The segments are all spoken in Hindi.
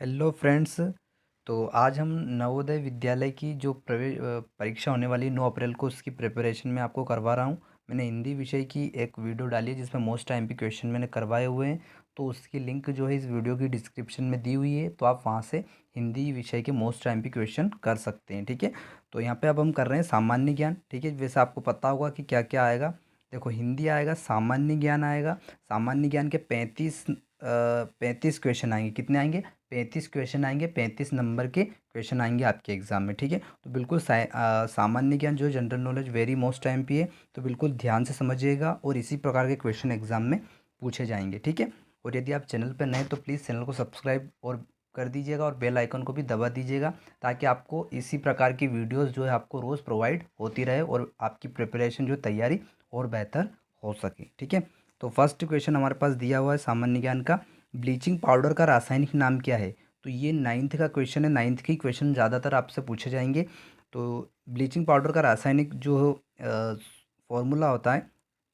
Hello friends. तो आज हम नवोदय विद्यालय की जो परीक्षा होने वाली 9 अप्रैल को, उसकी प्रिपरेशन में आपको करवा रहा हूँ। मैंने हिंदी विषय की एक वीडियो डाली है जिसमें मोस्ट टाइम पे क्वेश्चन मैंने करवाए हुए हैं। तो उसकी लिंक जो है इस वीडियो की डिस्क्रिप्शन में दी हुई है, तो आप वहाँ से हिंदी विषय के मोस्ट टाइम पे क्वेश्चन कर सकते हैं। ठीक है। तो यहाँ पे अब हम कर रहे हैं सामान्य ज्ञान। ठीक है, वैसे आपको पता होगा कि क्या क्या आएगा। देखो, हिंदी आएगा, सामान्य ज्ञान आएगा। सामान्य ज्ञान के 35 क्वेश्चन आएंगे। कितने आएंगे? 35 क्वेश्चन आएंगे। 35 नंबर के क्वेश्चन आएंगे आपके एग्जाम में। ठीक है। तो बिल्कुल सामान्य ज्ञान जो general knowledge very most time पे है, तो बिल्कुल ध्यान से समझिएगा और इसी प्रकार के क्वेश्चन एग्जाम में पूछे जाएंगे। ठीक है। और यदि आप चैनल पर नए तो प्लीज़ चैनल को सब्सक्राइब और कर दीजिएगा और बेल आइकन को भी दबा दीजिएगा, ताकि आपको इसी प्रकार की वीडियोस जो है आपको रोज़ प्रोवाइड होती रहे और आपकी प्रिपरेशन जो तैयारी और बेहतर हो सके। ठीक है। तो फर्स्ट क्वेश्चन हमारे पास दिया हुआ है सामान्य ज्ञान का, ब्लीचिंग पाउडर का रासायनिक नाम क्या है? तो ये 9th का क्वेश्चन है। 9th के क्वेश्चन ज़्यादातर आपसे पूछे जाएंगे। तो ब्लीचिंग पाउडर का रासायनिक जो फॉर्मूला होता है,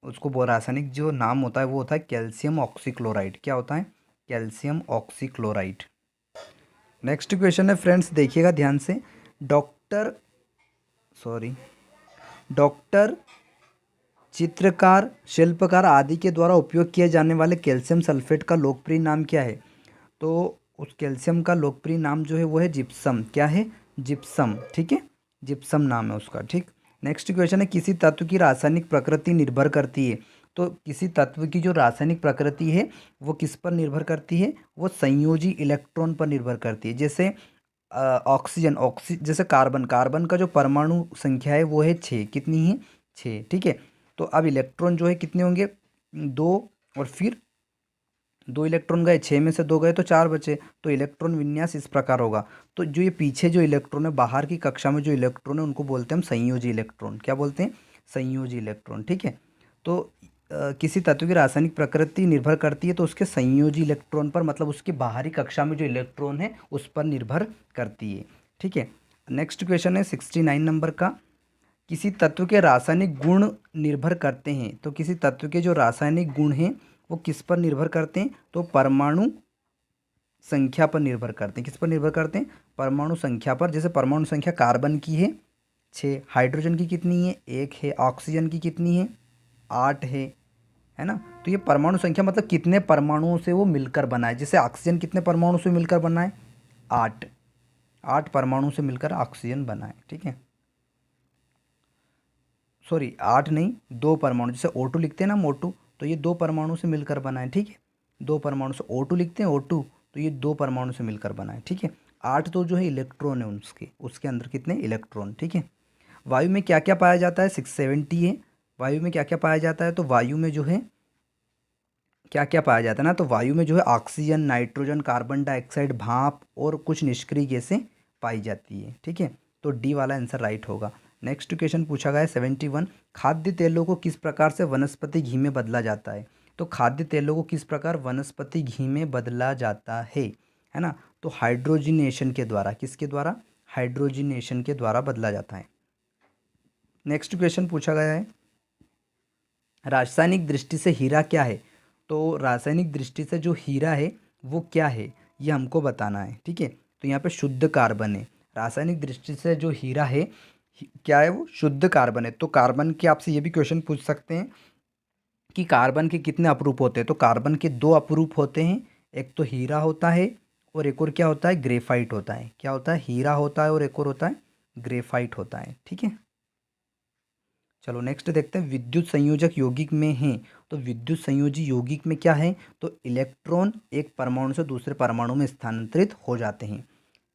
उसको वो रासायनिक जो नाम होता है वो होता है कैल्शियम ऑक्सीक्लोराइड। क्या होता है? Calcium oxychloride. नेक्स्ट क्वेश्चन है फ्रेंड्स, देखिएगा ध्यान से। डॉक्टर सॉरी डॉक्टर, चित्रकार, शिल्पकार आदि के द्वारा उपयोग किए जाने वाले कैल्शियम सल्फेट का लोकप्रिय नाम क्या है? तो उस कैल्शियम का लोकप्रिय नाम जो है वो है जिप्सम। क्या है? जिप्सम। ठीक है, जिप्सम नाम है उसका। ठीक। नेक्स्ट क्वेश्चन है, किसी तत्व की रासायनिक प्रकृति निर्भर करती है। तो किसी तत्व की जो रासायनिक प्रकृति है वो किस पर निर्भर करती है? वो संयोजी इलेक्ट्रॉन पर निर्भर करती है। जैसे जैसे कार्बन कार्बन का जो परमाणु संख्या है वो है 6। कितनी है? 6। ठीक है। तो अब इलेक्ट्रॉन जो है कितने होंगे? 2। और फिर 2 इलेक्ट्रॉन गए, 6 में से 2 गए तो 4 बचे। तो इलेक्ट्रॉन विन्यास इस प्रकार होगा। तो जो ये पीछे जो इलेक्ट्रॉन है, बाहर की कक्षा में जो इलेक्ट्रॉन है, उनको बोलते हैं हम संयोजी इलेक्ट्रॉन। क्या बोलते हैं? संयोजी इलेक्ट्रॉन। ठीक है। तो किसी तत्व की रासायनिक प्रकृति निर्भर करती है तो उसके संयोजी इलेक्ट्रॉन पर, मतलब उसकी बाहरी कक्षा में जो इलेक्ट्रॉन है उस पर निर्भर करती है। ठीक है। नेक्स्ट क्वेश्चन है 69 नंबर का, किसी तत्व के रासायनिक गुण निर्भर करते हैं। तो किसी तत्व के जो रासायनिक गुण हैं वो किस पर निर्भर करते हैं? तो परमाणु संख्या पर निर्भर करते हैं। किस पर निर्भर करते हैं? परमाणु संख्या पर। जैसे परमाणु संख्या कार्बन की है 6, हाइड्रोजन की कितनी है? 1 है, ऑक्सीजन की कितनी है? 8 है ना। तो ये परमाणु संख्या मतलब कितने परमाणुओं से वो मिलकर बना है। जैसे ऑक्सीजन कितने परमाणु से मिलकर बना है? 8। 8 परमाणु से मिलकर ऑक्सीजन बना है। ठीक है। सॉरी, 8 नहीं, 2 परमाणु। जैसे O2 लिखते हैं ना, मोटू, तो ये 2 परमाणु से मिलकर बना है। ठीक है। 2 परमाणु से O2 लिखते हैं, O2, तो ये 2 परमाणु से मिलकर बना है। ठीक है। 8 तो जो है इलेक्ट्रॉन है उसके उसके अंदर कितने इलेक्ट्रॉन। ठीक है। वायु में क्या क्या पाया जाता है? 670 है। वायु में क्या क्या पाया जाता है? तो वायु में जो है क्या क्या पाया जाता है ना, तो वायु में जो है ऑक्सीजन, नाइट्रोजन, कार्बन डाइऑक्साइड, भाप और कुछ निष्क्रिय गैसें पाई जाती है। ठीक है। तो डी वाला आंसर राइट होगा। नेक्स्ट क्वेश्चन पूछा गया है 71, खाद्य तेलों को किस प्रकार से वनस्पति घी में बदला जाता है? तो खाद्य तेलों को किस प्रकार वनस्पति घी में बदला जाता है ना। तो हाइड्रोजिनेशन के द्वारा। किसके द्वारा? हाइड्रोजिनेशन के द्वारा बदला जाता है। नेक्स्ट क्वेश्चन पूछा गया है, रासायनिक दृष्टि से हीरा क्या है? तो रासायनिक दृष्टि से जो हीरा है वो क्या है, ये हमको बताना है। ठीक है। तो यहाँ पे शुद्ध कार्बन है। रासायनिक दृष्टि से जो हीरा है क्या है? वो शुद्ध कार्बन है। तो कार्बन के आपसे ये भी क्वेश्चन पूछ सकते हैं कि कार्बन के कितने अपरूप होते हैं? तो कार्बन के 2 अपरूप होते हैं। एक तो हीरा होता है और एक और क्या होता है? ग्रेफाइट होता है। क्या होता है? हीरा होता है और एक और होता है ग्रेफाइट होता है। ठीक है। चलो नेक्स्ट देखते हैं, विद्युत संयोजक यौगिक में है। तो विद्युत संयोजी यौगिक में क्या है? तो इलेक्ट्रॉन एक परमाणु से दूसरे परमाणु में स्थानांतरित हो जाते हैं।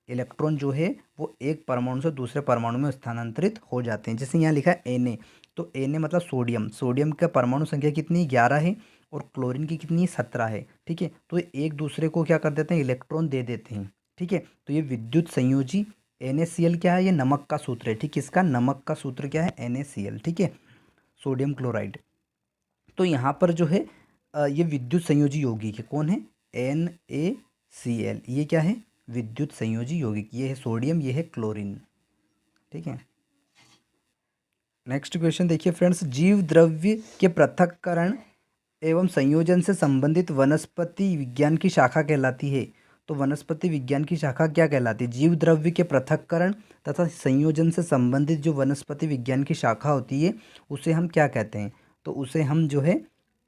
इलेक्ट्रॉन जो है वो एक परमाणु से दूसरे परमाणु में स्थानांतरित हो जाते हैं। जैसे यहाँ लिखा है Na, तो Na मतलब सोडियम। सोडियम का परमाणु संख्या कितनी? 11 है। और क्लोरीन की कितनी? 17 है। ठीक है। तो ये एक दूसरे को क्या कर देते हैं? इलेक्ट्रॉन दे देते हैं। ठीक है। तो ये विद्युत संयोजी NaCl क्या है? ये नमक का सूत्र है। ठीक, इसका नमक का सूत्र क्या है? NaCl। ठीक है, सोडियम क्लोराइड। तो यहाँ पर जो है ये विद्युत संयोजी यौगिक है। कौन है? NaCl। ये क्या है? विद्युत संयोजी यौगिक। ये है सोडियम, ये है क्लोरीन। ठीक है। नेक्स्ट क्वेश्चन देखिए फ्रेंड्स, जीव द्रव्य के पृथक्करण एवं संयोजन से संबंधित वनस्पति विज्ञान की शाखा कहलाती है। तो वनस्पति विज्ञान की शाखा क्या कहलाती है? जीव द्रव्य के पृथक्करण तथा संयोजन से संबंधित जो वनस्पति विज्ञान की शाखा होती है उसे हम क्या कहते हैं? तो उसे हम जो है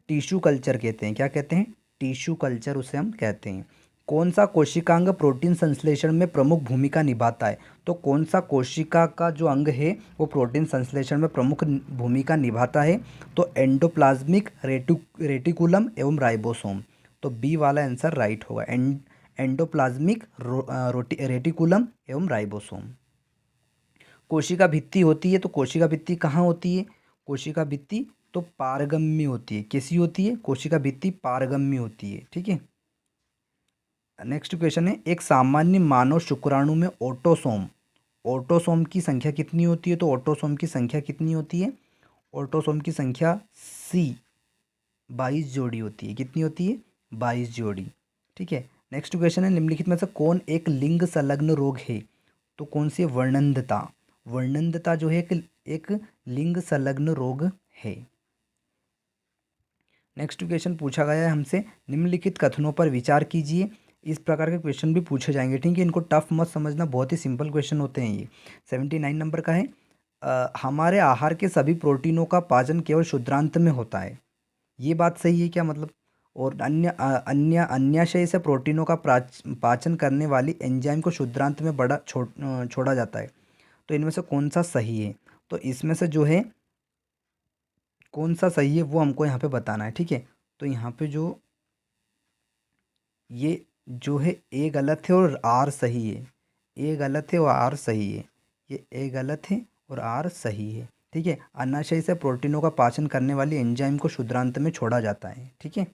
टिश्यू कल्चर कहते हैं। क्या कहते हैं? टिश्यू कल्चर उसे हम कहते हैं। कौन सा कोशिकांग प्रोटीन संश्लेषण में प्रमुख भूमिका निभाता है? तो कौन सा कोशिका का जो अंग है वो प्रोटीन संश्लेषण में प्रमुख भूमिका निभाता है? तो एंडोप्लाज्मिक रेटिकुलम एवं राइबोसोम। तो बी वाला आंसर राइट होगा, एंडोप्लाज्मिक रेटिकुलम एवं राइबोसोम। कोशिका भित्ति होती है, तो कोशिका भित्ति कहाँ होती है? कोशिका भित्ति तो पारगम्य होती है। कैसी होती है? कोशिका भित्ति पारगम्य होती है। ठीक है। नेक्स्ट क्वेश्चन है, एक सामान्य मानव शुक्राणु में ऑटोसोम की संख्या कितनी होती है? तो ऑटोसोम की संख्या कितनी होती है? ऑटोसोम की संख्या सी 22 जोड़ी होती है। कितनी होती है? 22 जोड़ी। ठीक है। नेक्स्ट क्वेश्चन है, निम्नलिखित में से कौन एक लिंग संलग्न रोग है? तो कौन सी? वर्णंधता। वर्णंधता जो है एक लिंग संलग्न रोग है। नेक्स्ट क्वेश्चन पूछा गया है हमसे, निम्नलिखित कथनों पर विचार कीजिए। इस प्रकार के क्वेश्चन भी पूछे जाएंगे। ठीक है, इनको टफ मत समझना, बहुत ही सिंपल क्वेश्चन होते हैं ये। 79 नंबर का है, हमारे आहार के सभी प्रोटीनों का पाचन केवल क्षुद्रांत में होता है। ये बात सही है क्या? मतलब और अन्याशय से प्रोटीनों का पाचन करने वाली एंजाइम को क्षुद्रांत में छोड़ा जाता है। तो इनमें से कौन सा सही है? तो इसमें से जो है कौन सा सही है वो हमको यहाँ पे बताना है। ठीक है। तो यहाँ पे ये जो है ए गलत है और आर सही है। ए गलत है और आर सही है। ये ए गलत है और आर सही है। ठीक है। अन्नाशय से प्रोटीनों का पाचन करने वाली एंजाइम को क्षुद्रांत में छोड़ा जाता है। ठीक है।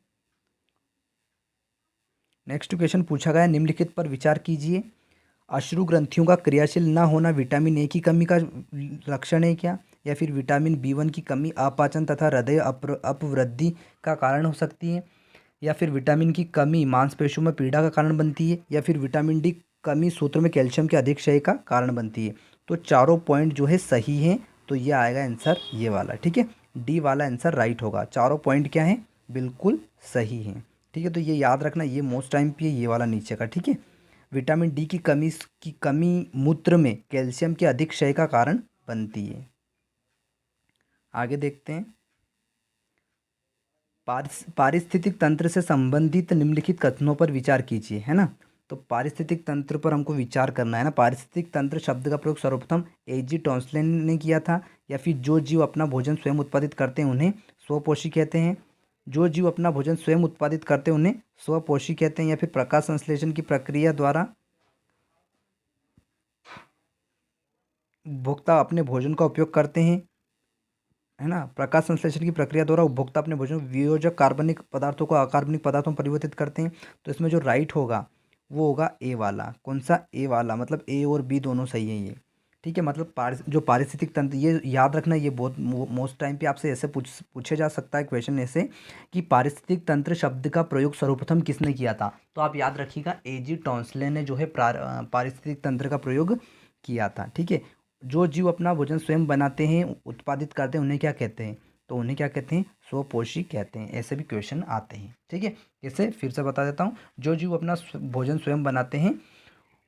नेक्स्ट क्वेश्चन पूछा गया, निम्नलिखित पर विचार कीजिए। अश्रु ग्रंथियों का क्रियाशील न होना विटामिन ए की कमी का लक्षण है क्या? या फिर विटामिन बी1 की कमी अपाचन तथा हृदय अपवृद्धि का कारण हो सकती है? या फिर विटामिन की कमी मांसपेशियों में पीड़ा का कारण बनती है? या फिर विटामिन डी कमी सूत्र में कैल्शियम के अधिक क्षय का कारण बनती है? तो चारों पॉइंट जो है सही हैं, तो ये आएगा आंसर ये वाला। ठीक है। डी वाला आंसर राइट होगा। चारों पॉइंट क्या है? बिल्कुल सही है। ठीक है। तो ये याद रखना, ये मोस्ट टाइम पे ये वाला नीचे का। ठीक है। विटामिन डी की कमी मूत्र में कैल्शियम के अधिक क्षय का कारण बनती है। आगे देखते हैं, पारिस्थितिक तंत्र से संबंधित निम्नलिखित कथनों पर विचार कीजिए। है ना। तो पारिस्थितिक तंत्र पर हमको विचार करना है ना। पारिस्थितिक तंत्र शब्द का प्रयोग सर्वप्रथम एजी टॉन्सलेन ने किया था। या फिर जो जीव अपना भोजन स्वयं उत्पादित करते हैं उन्हें स्वपोषी कहते हैं। जो जीव अपना भोजन स्वयं उत्पादित करते हैं उन्हें स्वपोषी कहते हैं। या फिर प्रकाश संश्लेषण की प्रक्रिया द्वारा उपभोक्ता अपने भोजन का उपयोग करते हैं। है ना। प्रकाश संश्लेषण की प्रक्रिया द्वारा उपभोक्ता अपने भोजन में वियोजक कार्बनिक पदार्थों को अकार्बनिक पदार्थों में परिवर्तित करते हैं। तो इसमें जो राइट होगा वो होगा ए वाला। कौन सा? ए वाला। मतलब ए और बी दोनों सही है ये। ठीक है। मतलब जो पारिस्थितिक तंत्र, ये याद रखना, ये बहुत मोस्ट टाइम पे आपसे ऐसे पूछे जा सकता है क्वेश्चन ऐसे कि पारिस्थितिक तंत्र शब्द का प्रयोग सर्वप्रथम किसने किया था? तो आप याद रखिएगा, एजी टॉन्सले ने जो है पारिस्थितिक तंत्र का प्रयोग किया था। ठीक है। जो जीव अपना भोजन स्वयं बनाते हैं उत्पादित करते हैं उन्हें क्या कहते हैं? तो उन्हें क्या कहते हैं? स्वपोषी कहते हैं। ऐसे भी क्वेश्चन आते हैं। ठीक है। जैसे फिर से बता देता हूँ, जो जीव अपना भोजन स्वयं बनाते हैं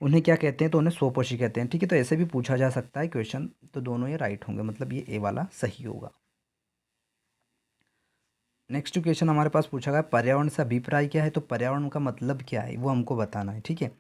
उन्हें क्या कहते हैं? तो उन्हें स्वपोषी कहते हैं। ठीक है। तो ऐसे भी पूछा जा सकता है क्वेश्चन। तो दोनों ये राइट होंगे, मतलब ये ए वाला सही होगा। नेक्स्ट क्वेश्चन हमारे पास पूछा गया, पर्यावरण से अभिप्राय क्या है? तो पर्यावरण का मतलब क्या है वो हमको बताना है। ठीक है।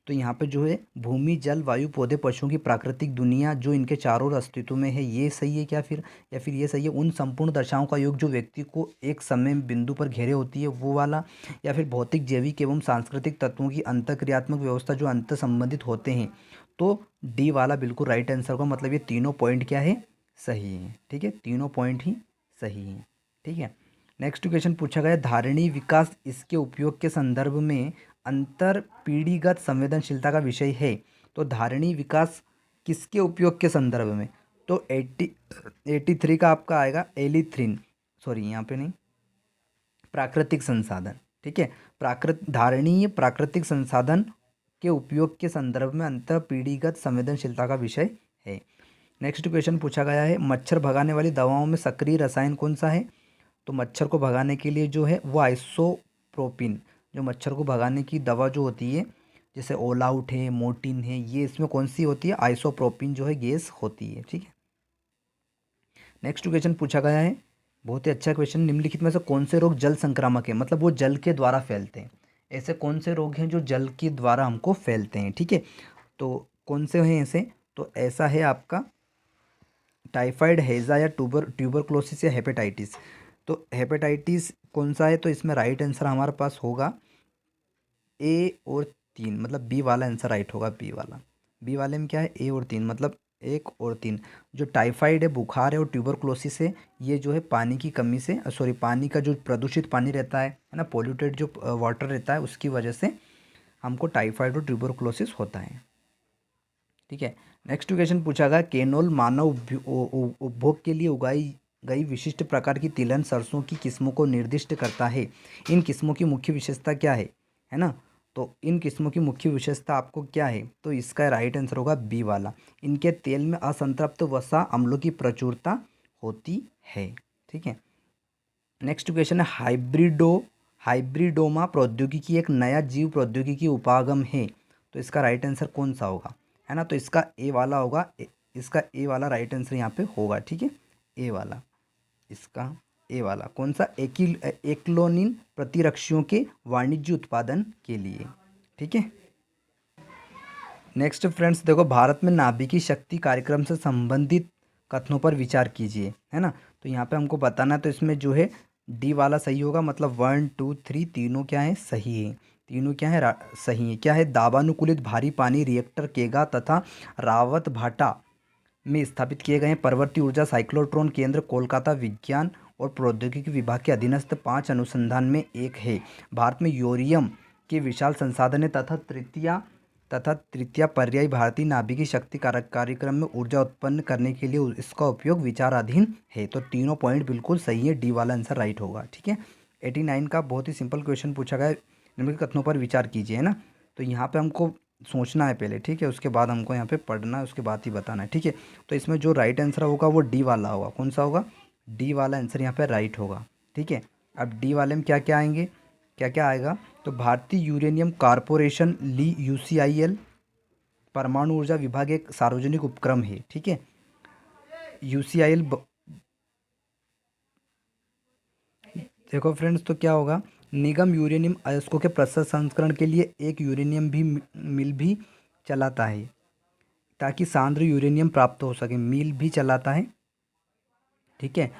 तो यहाँ पे जो है भूमि, जल, वायु, पौधे, पशुओं की प्राकृतिक दुनिया जो इनके चारों ओर अस्तित्व में है, ये सही है क्या? फिर या फिर ये सही है उन संपूर्ण दशाओं का योग जो व्यक्ति को एक समय बिंदु पर घेरे होती है, वो वाला? या फिर भौतिक, जैविक एवं सांस्कृतिक तत्वों की अंतःक्रियात्मक व्यवस्था जो अंत संबंधित होते हैं? तो डी वाला बिल्कुल राइट आंसर होगा। मतलब ये तीनों पॉइंट क्या है? सही है। ठीक है। तीनों पॉइंट ही सही है। ठीक है। नेक्स्ट क्वेश्चन पूछा गया, धारणी विकास इसके उपयोग के संदर्भ में अंतर पीढ़ीगत संवेदनशीलता का विषय है। तो धारणी विकास किसके उपयोग के संदर्भ में? तो 83 का आपका आएगा एलिथ्रिन, सॉरी यहाँ पे नहीं, प्राकृतिक संसाधन। ठीक है। धारणीय प्राकृतिक संसाधन के उपयोग के संदर्भ में अंतर पीढ़ीगत संवेदनशीलता का विषय है। नेक्स्ट क्वेश्चन पूछा गया है, मच्छर भगाने वाली दवाओं में सक्रिय रसायन कौन सा है? तो मच्छर को भगाने के लिए जो है वो आइसोप्रोपिन, जो मच्छर को भगाने की दवा जो होती है, जैसे ऑल आउट है, मोर्टिन है, ये इसमें कौन सी होती है, आइसोप्रोपिन जो है गैस होती है। ठीक है, नेक्स्ट क्वेश्चन पूछा गया है, बहुत ही अच्छा क्वेश्चन। निम्नलिखित में से कौन से रोग जल संक्रामक है, मतलब वो जल के द्वारा फैलते हैं। ऐसे कौन से रोग हैं जो जल के द्वारा हमको फैलते हैं। ठीक है, तो कौन से हैं ऐसे, तो ऐसा है आपका टाइफाइड, हैजा या ट्यूबरक्लोसिस या हेपेटाइटिस। तो हेपेटाइटिस कौन सा है, तो इसमें राइट आंसर हमारे पास होगा ए और तीन, मतलब बी वाला आंसर राइट होगा, बी वाला। बी वाले में क्या है, ए और तीन, मतलब एक और तीन। जो टाइफाइड है, बुखार है, और ट्यूबरक्लोसिस है, ये जो है पानी की कमी से, सॉरी, पानी का जो प्रदूषित पानी रहता है ना, पोल्यूटेड जो वाटर रहता है, उसकी वजह से हमको टाइफाइड और ट्यूबरक्लोसिस होता है। ठीक है, नेक्स्ट क्वेश्चन पूछा गया, केनोल मानव उपभोग के लिए उगाई गई विशिष्ट प्रकार की तिलहन सरसों की किस्मों को निर्दिष्ट करता है। इन किस्मों की मुख्य विशेषता क्या है ना, तो इन किस्मों की मुख्य विशेषता आपको क्या है, तो इसका राइट आंसर होगा बी वाला। इनके तेल में असंतृप्त वसा अम्लों की प्रचुरता होती है। ठीक है, नेक्स्ट क्वेश्चन है, हाइब्रिडोमा प्रौद्योगिकी एक नया जीव प्रौद्योगिकी उपागम है, तो इसका राइट आंसर कौन सा होगा, है ना, तो इसका ए वाला होगा, इसका ए वाला राइट आंसर यहाँ पे होगा। ठीक है, ए वाला, इसका ए वाला कौन सा, एक्लोनिन प्रतिरक्षियों के वाणिज्य उत्पादन के लिए। ठीक है, नेक्स्ट फ्रेंड्स देखो, भारत में नाभिकीय शक्ति कार्यक्रम से संबंधित कथनों पर विचार कीजिए, है ना, तो यहाँ पे हमको बताना है, तो इसमें जो है डी वाला सही होगा, मतलब 1 2 3 तीनों क्या है, सही है। तीनों क्या है, सही है। क्या है, दावानुकूलित भारी पानी रिएक्टर केगा तथा रावत भाटा में स्थापित किए गए हैं। परवर्ती ऊर्जा साइक्लोट्रॉन केंद्र कोलकाता विज्ञान और प्रौद्योगिकी विभाग के अधीनस्थ 5 अनुसंधान में एक है। भारत में यूरेनियम के विशाल संसाधन है तथा तृतीय पर्यायी भारतीय नाभिकीय शक्ति कार्यक्रम में ऊर्जा उत्पन्न करने के लिए इसका उपयोग विचाराधीन है। तो तीनों पॉइंट बिल्कुल सही है, डी वाला आंसर राइट होगा। ठीक है, 89 का बहुत ही सिंपल क्वेश्चन पूछा गया है, निम्नलिखित कथनों पर विचार कीजिए, है ना, तो यहाँ पे हमको सोचना है पहले, ठीक है, उसके बाद हमको यहाँ पे पढ़ना है, उसके बाद ही बताना है। ठीक है, तो इसमें जो राइट आंसर होगा वो डी वाला होगा। कौन सा होगा, डी वाला आंसर यहाँ पे राइट होगा। ठीक है, अब डी वाले में क्या क्या आएंगे, क्या क्या आएगा, तो भारतीय यूरेनियम कॉरपोरेशन ली यूसीआईएल परमाणु ऊर्जा विभाग एक सार्वजनिक उपक्रम है। ठीक है, यूसीआईएल देखो फ्रेंड्स, तो क्या होगा, निगम यूरेनियम अयस्कों के प्रसंस्करण के लिए एक यूरेनियम भी मिल भी चलाता है, ताकि सांद्र यूरेनियम प्राप्त हो सके, मिल भी चलाता है। ठीक है,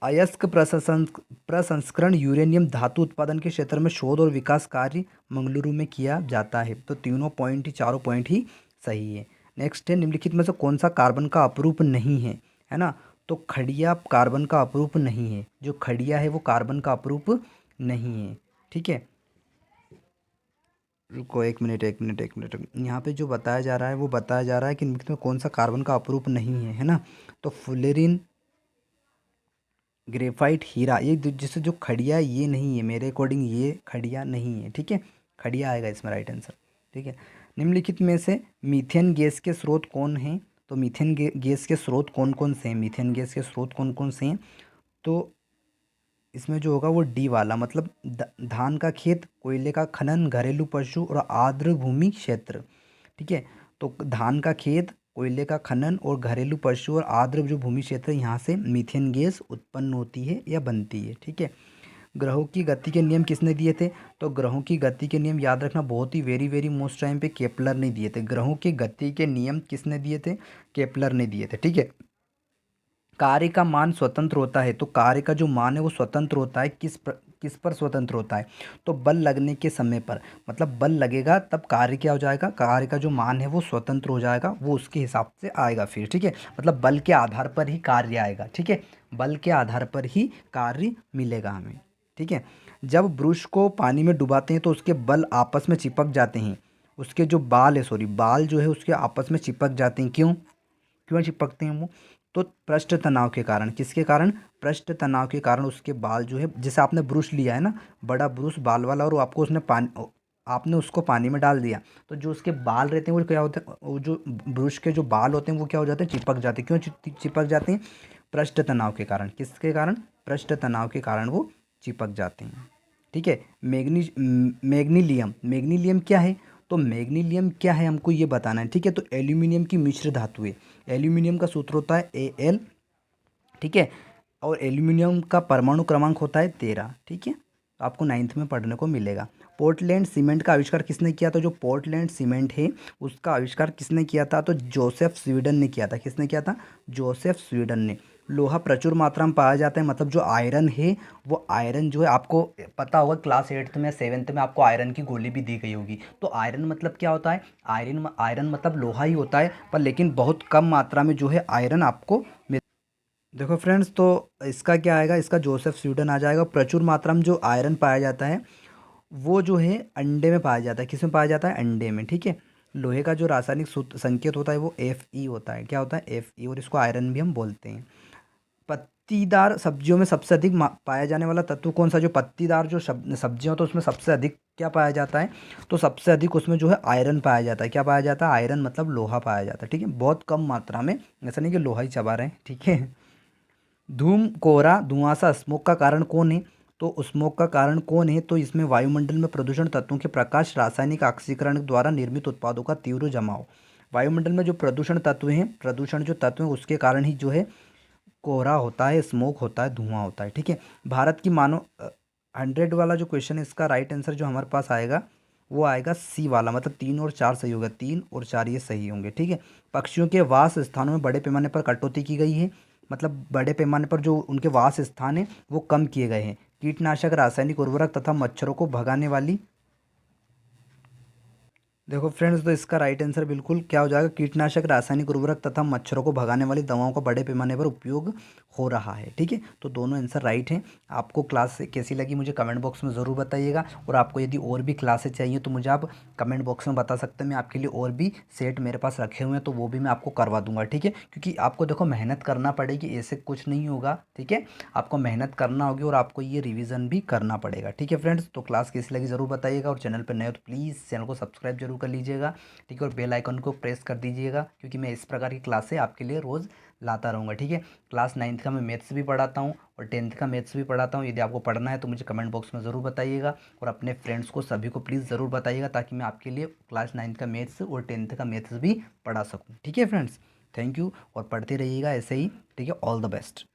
अयस्क प्रसंस्करण यूरेनियम धातु उत्पादन के क्षेत्र में शोध और विकास कार्य मंगलुरु में किया जाता है। तो तीनों पॉइंट ही, चारों पॉइंट ही सही है। नेक्स्ट है, निम्नलिखित में से कौन सा कार्बन का अपरूप नहीं है ना, तो खड़िया कार्बन का अपरूप नहीं है। जो खड़िया है वो कार्बन का अपरूप नहीं है। ठीक है, रुको एक मिनट एक मिनट एक मिनट, यहाँ पे जो बताया जा रहा है वो बताया जा रहा है कि निम्नलिखित में कौन सा कार्बन का अपरूप नहीं है ना, तो फुलेरिन, ग्रेफाइट, हीरा, ये जैसे जो खड़िया है ये नहीं है, मेरे अकॉर्डिंग ये खड़िया नहीं है। ठीक है, खड़िया आएगा इसमें राइट आंसर। ठीक है, निम्नलिखित में से मीथेन गैस के स्रोत कौन हैं, तो मीथेन गैस के स्रोत कौन कौन से हैं, मीथेन गैस के स्रोत कौन कौन से हैं, तो इसमें जो होगा वो डी वाला, मतलब धान का खेत, कोयले का खनन, घरेलू पशु और आर्द्र भूमि क्षेत्र। ठीक है, तो धान का खेत, कोयले का खनन और घरेलू पशु और आर्द्र जो भूमि क्षेत्र, यहाँ से मीथेन गैस उत्पन्न होती है या बनती है। ठीक है, ग्रहों की गति के नियम किसने दिए थे, तो ग्रहों की गति के नियम याद रखना, बहुत ही वेरी वेरी मोस्ट टाइम पे केपलर ने दिए थे। ग्रहों की गति के नियम किसने दिए थे, केपलर ने दिए थे। ठीक है, कार्य का मान स्वतंत्र होता है, तो कार्य का जो मान है वो स्वतंत्र होता है, किस पर स्वतंत्र होता है, तो बल लगने के समय पर, मतलब बल लगेगा तब कार्य क्या हो जाएगा, कार्य का जो मान है वो स्वतंत्र हो जाएगा, वो उसके हिसाब से आएगा फिर। ठीक है, मतलब बल के आधार पर ही कार्य आएगा। ठीक है, बल के आधार पर ही कार्य मिलेगा हमें। ठीक है, जब ब्रुश को पानी में डुबाते हैं तो उसके बल आपस में चिपक जाते हैं, उसके जो बाल है, सॉरी बाल जो है उसके आपस में चिपक जाते हैं, क्यों क्यों चिपकते हैं वो, तो पृष्ठ तनाव के कारण। किसके कारण, पृष्ठ तनाव के कारण उसके बाल जो है, जैसे आपने ब्रुश लिया है ना, बड़ा ब्रुश बाल वाला, और आपको उसने पानी, आपने उसको पानी में डाल दिया, तो जो उसके बाल रहते हैं वो क्या होते हैं, वो जो ब्रुश के जो बाल होते हैं वो क्या हो जाते हैं, चिपक जाते हैं। क्यों चिपक जाते हैं, पृष्ठ तनाव के कारण। किसके कारण, पृष्ठ तनाव के कारण वो चिपक जाते हैं। ठीक है। मैग्नीलियम, मैग्नीलियम क्या है? तो मैग्नीलियम क्या है हमको ये बताना है, ठीक है। तो एल्यूमिनियम की मिश्र धातु है। एल्यूमिनियम का सूत्र होता है Al, ठीक है। और एल्यूमिनियम का परमाणु क्रमांक होता है 13, ठीक है। तो आपको नाइन्थ में पढ़ने को मिलेगा। पोर्टलैंड सीमेंट का आविष्कार किसने किया? तो जो पोर्टलैंड सीमेंट है उसका आविष्कार किसने किया था? तो जोसेफ स्वीडन ने किया था। किसने किया था? जोसेफ स्वीडन ने। लोहा प्रचुर मात्रा में पाया जाता है, मतलब जो आयरन है वो आयरन जो है, आपको पता होगा क्लास 8th में 7th में आपको आयरन की गोली भी दी गई होगी। तो आयरन मतलब क्या होता है? आयरन आयरन मतलब लोहा ही होता है, पर लेकिन बहुत कम मात्रा में जो है आयरन आपको। देखो फ्रेंड्स, तो इसका क्या आएगा? इसका जोसेफ स्वीडन आ जाएगा। प्रचुर मात्रा में जो आयरन पाया जाता है वो जो है अंडे में पाया जाता है। किस में पाया जाता है? अंडे में, ठीक है। लोहे का जो रासायनिक संकेत होता है वो Fe होता है। क्या होता है? Fe, और इसको आयरन भी हम बोलते हैं। पत्तीदार सब्जियों में सबसे अधिक पाया जाने वाला तत्व कौन सा? जो पत्तीदार जो सब्जियां तो उसमें सबसे अधिक क्या पाया जाता है? तो सबसे अधिक उसमें जो है आयरन पाया जाता है। क्या पाया जाता है? आयरन मतलब लोहा पाया जाता है, ठीक है। बहुत कम मात्रा में, ऐसा नहीं कि लोहा ही चबा रहे हैं, ठीक है। धूम, कोहरा, धुआंसा, स्मोक का कारण कौन है? तो स्मोक का कारण कौन है? तो इसमें वायुमंडल में प्रदूषण तत्वों के प्रकाश रासायनिक ऑक्सीकरण द्वारा निर्मित उत्पादों का तीव्र जमाव। वायुमंडल में जो प्रदूषण तत्व हैं, प्रदूषण जो तत्व हैं उसके कारण ही जो है कोहरा होता है, स्मोक होता है, धुआं होता है, ठीक है। भारत की मानो 100 वाला जो क्वेश्चन है इसका राइट आंसर जो हमारे पास आएगा वो आएगा सी वाला, मतलब 3 और 4 सही होगा। 3 और 4 ये सही होंगे, ठीक है। पक्षियों के वास स्थानों में बड़े पैमाने पर कटौती की गई है, मतलब बड़े पैमाने पर जो उनके वास स्थान है वो कम किए गए हैं। कीटनाशक, रासायनिक उर्वरक तथा मच्छरों को भगाने वाली। देखो फ्रेंड्स, तो इसका राइट आंसर बिल्कुल क्या हो जाएगा? कीटनाशक, रासायनिक उर्वरक तथा मच्छरों को भगाने वाली दवाओं का बड़े पैमाने पर उपयोग हो रहा है, ठीक है। तो दोनों आंसर राइट हैं। आपको क्लास कैसी लगी मुझे कमेंट बॉक्स में ज़रूर बताइएगा, और आपको यदि और भी क्लासेस चाहिए तो मुझे आप कमेंट बॉक्स में बता सकते हैं। मैं आपके लिए और भी सेट मेरे पास रखे हुए हैं तो वो भी मैं आपको करवा दूंगा, ठीक है। क्योंकि आपको देखो मेहनत करना पड़ेगी, ऐसे कुछ नहीं होगा, ठीक है। आपको मेहनत करना होगी और आपको ये रिवीजन भी करना पड़ेगा, ठीक है फ्रेंड्स। तो क्लास कैसी लगी ज़रूर बताइएगा, और चैनल पर नए हो तो प्लीज़ चैनल को सब्सक्राइब जरूर कर लीजिएगा, ठीक है। और बेल आइकन को प्रेस कर दीजिएगा, क्योंकि मैं इस प्रकार की क्लासें आपके लिए रोज़ लाता रहूँगा, ठीक है। क्लास 9th का मैं मैथ्स भी पढ़ाता हूँ और 10th का मैथ्स भी पढ़ाता हूँ। यदि आपको पढ़ना है तो मुझे कमेंट बॉक्स में ज़रूर बताइएगा, और अपने फ्रेंड्स को सभी को प्लीज़ ज़रूर बताइएगा, ताकि मैं आपके लिए क्लास 9th का मैथ्स और 10th का मैथ्स भी पढ़ा सकूँ, ठीक है फ्रेंड्स। थैंक यू, और पढ़ते रहिएगा ऐसे ही, ठीक है। All the best.